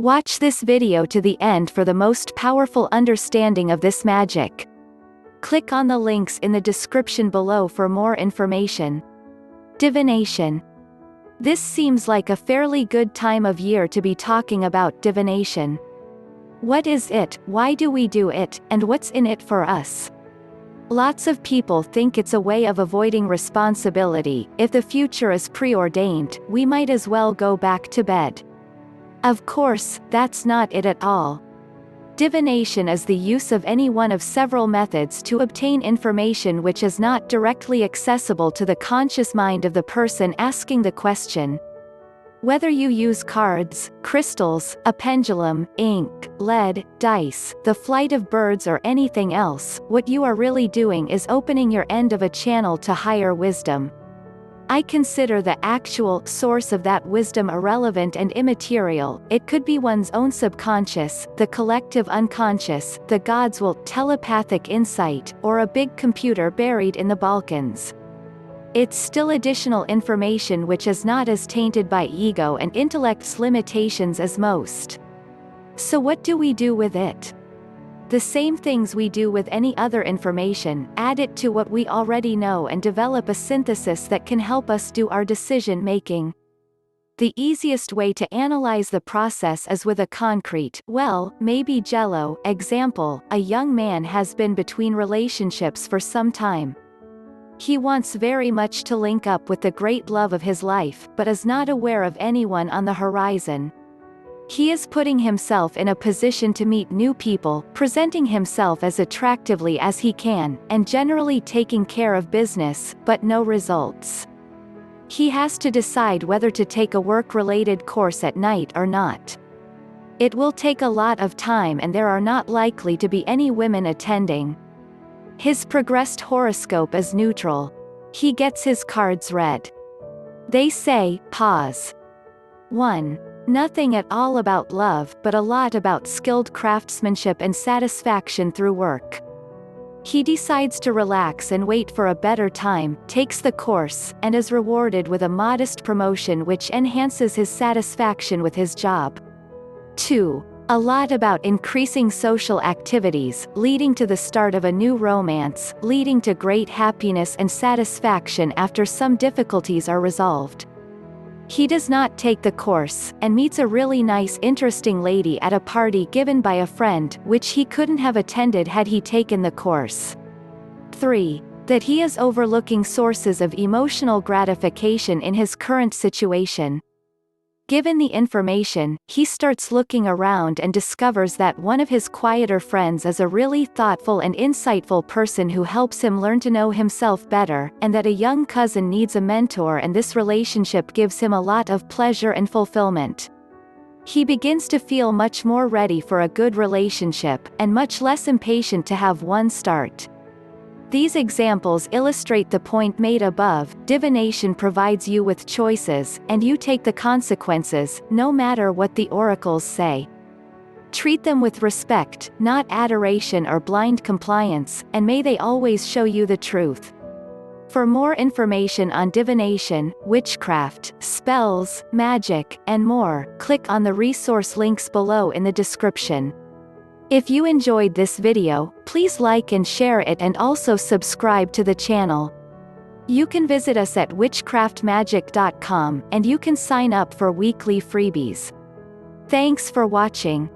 Watch this video to the end for the most powerful understanding of this magic. Click on the links in the description below for more information. Divination. This seems like a fairly good time of year to be talking about divination. What is it, why do we do it, and what's in it for us? Lots of people think it's a way of avoiding responsibility. If the future is preordained, we might as well go back to bed. Of course, that's not it at all. Divination is the use of any one of several methods to obtain information which is not directly accessible to the conscious mind of the person asking the question. Whether you use cards, crystals, a pendulum, ink, lead, dice, the flight of birds or anything else, what you are really doing is opening your end of a channel to higher wisdom. I consider the actual source of that wisdom irrelevant and immaterial. It could be one's own subconscious, the collective unconscious, the God's will, telepathic insight, or a big computer buried in the Balkans. It's still additional information which is not as tainted by ego and intellect's limitations as most. So what do we do with it? The same things we do with any other information, add it to what we already know and develop a synthesis that can help us do our decision making. The easiest way to analyze the process is with a concrete, well, maybe Jello, example. A young man has been between relationships for some time. He wants very much to link up with the great love of his life, but is not aware of anyone on the horizon. He is putting himself in a position to meet new people, presenting himself as attractively as he can, and generally taking care of business, but no results. He has to decide whether to take a work-related course at night or not. It will take a lot of time and there are not likely to be any women attending. His progressed horoscope is neutral. He gets his cards read. They say, pause. 1. Nothing at all about love, but a lot about skilled craftsmanship and satisfaction through work. He decides to relax and wait for a better time, takes the course, and is rewarded with a modest promotion which enhances his satisfaction with his job. 2. A lot about increasing social activities, leading to the start of a new romance, leading to great happiness and satisfaction after some difficulties are resolved. He does not take the course, and meets a really nice interesting lady at a party given by a friend, which he couldn't have attended had he taken the course. 3. That he is overlooking sources of emotional gratification in his current situation. Given the information, he starts looking around and discovers that one of his quieter friends is a really thoughtful and insightful person who helps him learn to know himself better, and that a young cousin needs a mentor and this relationship gives him a lot of pleasure and fulfillment. He begins to feel much more ready for a good relationship, and much less impatient to have one start. These examples illustrate the point made above. Divination provides you with choices, and you take the consequences, no matter what the oracles say. Treat them with respect, not adoration or blind compliance, and may they always show you the truth. For more information on divination, witchcraft, spells, magic, and more, click on the resource links below in the description. If you enjoyed this video, please like and share it and also subscribe to the channel. You can visit us at witchcraftmagic.com and you can sign up for weekly freebies. Thanks for watching.